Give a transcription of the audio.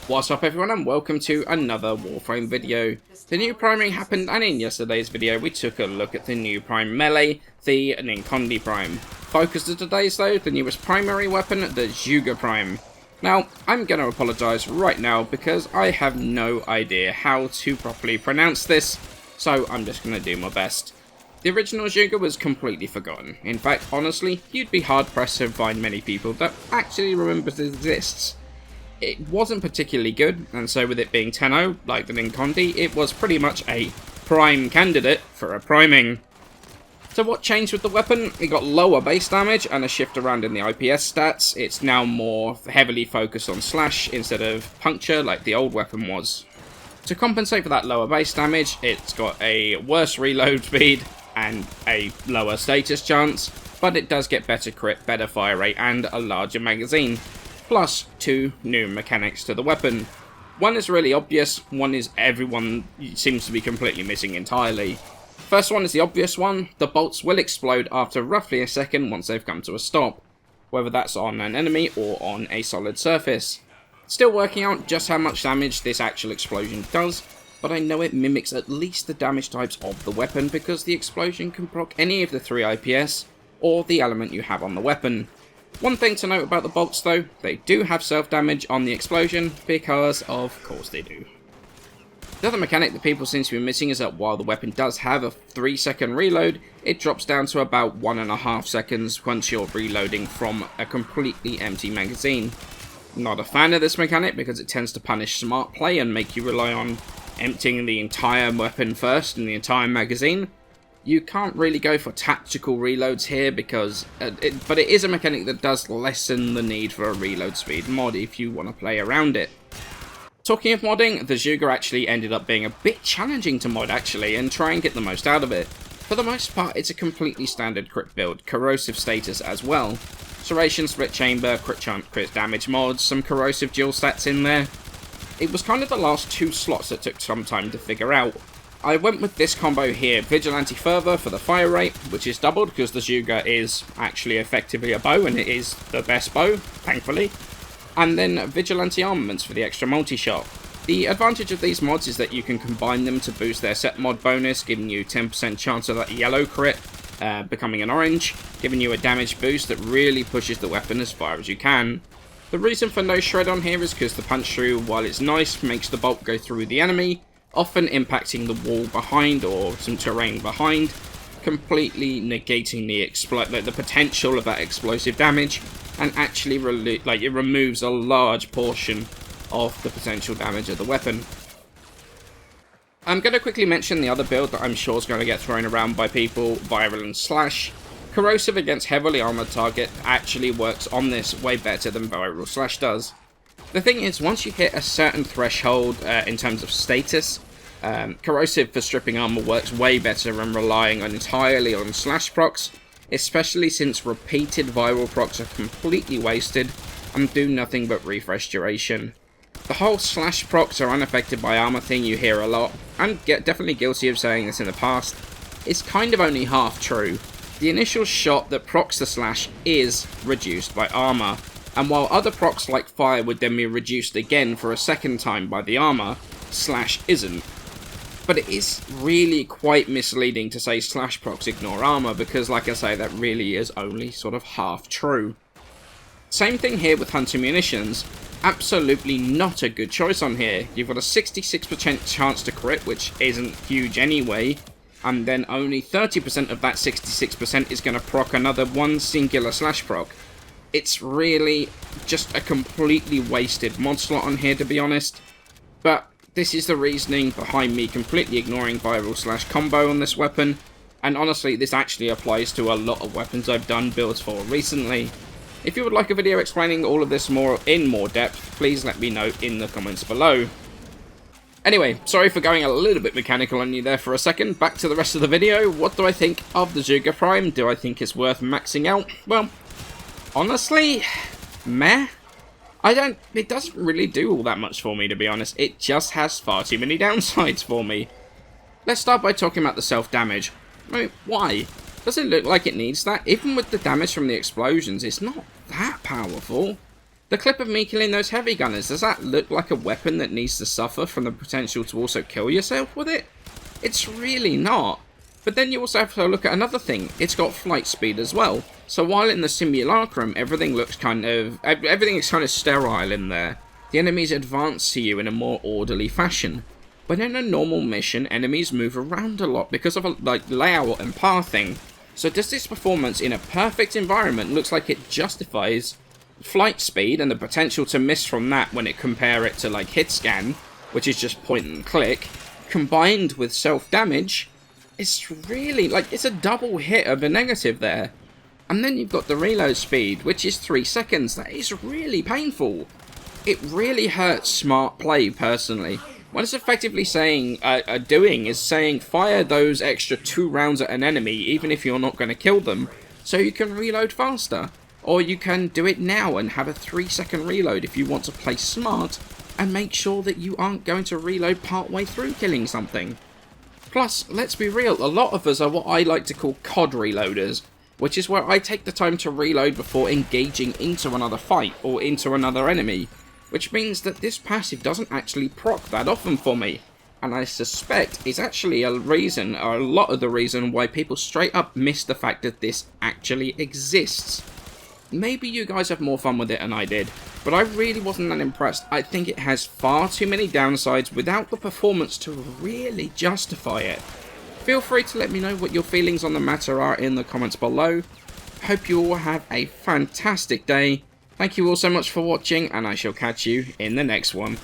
What's up everyone and welcome to another Warframe video. The new priming happened and in yesterday's video we took a look at the new prime melee, the Zhuge Prime. Focus of today's though, the newest primary weapon, the Zhuge Prime. Now, I'm going to apologise right now because I have no idea how to properly pronounce this, so I'm just going to do my best. The original Zhuge was completely forgotten. In fact, honestly, you'd be hard pressed to find many people that actually remember it exists. It wasn't particularly good, and so with it being Tenno, like the Zhuge, it was pretty much a prime candidate for a priming. So what changed with the weapon? It got lower base damage and a shift around in the IPS stats. It's now more heavily focused on slash instead of puncture like the old weapon was. To compensate for that lower base damage, it's got a worse reload speed and a lower status chance, but it does get better crit, better fire rate, and a larger magazine. Plus, two new mechanics to the weapon. One is really obvious, one is everyone seems to be completely missing entirely. First one is the obvious one, the bolts will explode after roughly a second once they've come to a stop, whether that's on an enemy or on a solid surface. Still working out just how much damage this actual explosion does, but I know it mimics at least the damage types of the weapon because the explosion can proc any of the 3 IPS or the element you have on the weapon. One thing to note about the bolts though, they do have self-damage on the explosion, because of course they do. The other mechanic that people seem to be missing is that while the weapon does have a 3-second reload, it drops down to about 1.5 seconds once you're reloading from a completely empty magazine. Not a fan of this mechanic because it tends to punish smart play and make you rely on emptying the entire weapon first and the entire magazine. You can't really go for tactical reloads here because, but it is a mechanic that does lessen the need for a reload speed mod if you want to play around it. Talking of modding, the Zhuge actually ended up being a bit challenging to mod actually and try and get the most out of it. For the most part, it's a completely standard crit build, corrosive status as well. Serration, split chamber, crit damage mods, some corrosive dual stats in there. It was kind of the last 2 slots that took some time to figure out. I went with this combo here, Vigilante Fervor for the fire rate, which is doubled because the Zhuge is actually effectively a bow and it is the best bow, thankfully. And then Vigilante Armaments for the extra multi-shot. The advantage of these mods is that you can combine them to boost their set mod bonus, giving you 10% chance of that yellow crit becoming an orange, giving you a damage boost that really pushes the weapon as far as you can. The reason for no shred on here is because the punch through, while it's nice, makes the bolt go through the enemy, often impacting the wall behind or some terrain behind, completely negating the potential of that explosive damage, and actually it removes a large portion of the potential damage of the weapon. I'm going to quickly mention the other build that I'm sure is going to get thrown around by people, Viral and Slash. Corrosive against heavily armoured target actually works on this way better than Viral Slash does. The thing is, once you hit a certain threshold in terms of status, Corrosive for stripping armor works way better than relying entirely on slash procs, especially since repeated viral procs are completely wasted and do nothing but refresh duration. The whole slash procs are unaffected by armor thing you hear a lot, and definitely guilty of saying this in the past, is kind of only half true. The initial shot that procs the slash is reduced by armor, and while other procs like fire would then be reduced again for a second time by the armor, slash isn't. But it is really quite misleading to say slash procs ignore armor because, like I say, that really is only sort of half true. Same thing here with Hunter Munitions. Absolutely not a good choice on here. You've got a 66% chance to crit, which isn't huge anyway, and then only 30% of that 66% is going to proc another one singular slash proc. It's really just a completely wasted mod slot on here, to be honest, but this is the reasoning behind me completely ignoring Viral Slash combo on this weapon, and honestly this actually applies to a lot of weapons I've done builds for recently. If you would like a video explaining all of this in more depth, please let me know in the comments below. Anyway, sorry for going a little bit mechanical on you there for a second. Back to the rest of the video. What do I think of the Zhuge Prime? Do I think it's worth maxing out? Well, honestly, meh. It doesn't really do all that much for me, to be honest. It just has far too many downsides for me. Let's start by talking about the self-damage. I mean, why? Does it look like it needs that? Even with the damage from the explosions, it's not that powerful. The clip of me killing those heavy gunners, does that look like a weapon that needs to suffer from the potential to also kill yourself with it? It's really not. But then you also have to look at another thing, it's got flight speed as well. So while in the simulacrum everything is kind of sterile in there, the enemies advance to you in a more orderly fashion. But in a normal mission, enemies move around a lot because of layout and pathing. So does this performance in a perfect environment looks like it justifies flight speed and the potential to miss from that when it compare it to hit scan, which is just point and click, combined with self-damage? It's really, it's a double hit of a negative there. And then you've got the reload speed, which is 3 seconds. That is really painful. It really hurts smart play, personally. What it's effectively doing is saying fire those extra 2 rounds at an enemy, even if you're not going to kill them, so you can reload faster. Or you can do it now and have a 3-second reload if you want to play smart, and make sure that you aren't going to reload partway through killing something. Plus, let's be real, a lot of us are what I like to call COD reloaders, which is where I take the time to reload before engaging into another fight or into another enemy, which means that this passive doesn't actually proc that often for me, and I suspect it's actually a reason, or a lot of the reason, why people straight up miss the fact that this actually exists. Maybe you guys have more fun with it than I did, but I really wasn't that impressed. I think it has far too many downsides without the performance to really justify it. Feel free to let me know what your feelings on the matter are in the comments below. Hope you all have a fantastic day. Thank you all so much for watching, and I shall catch you in the next one.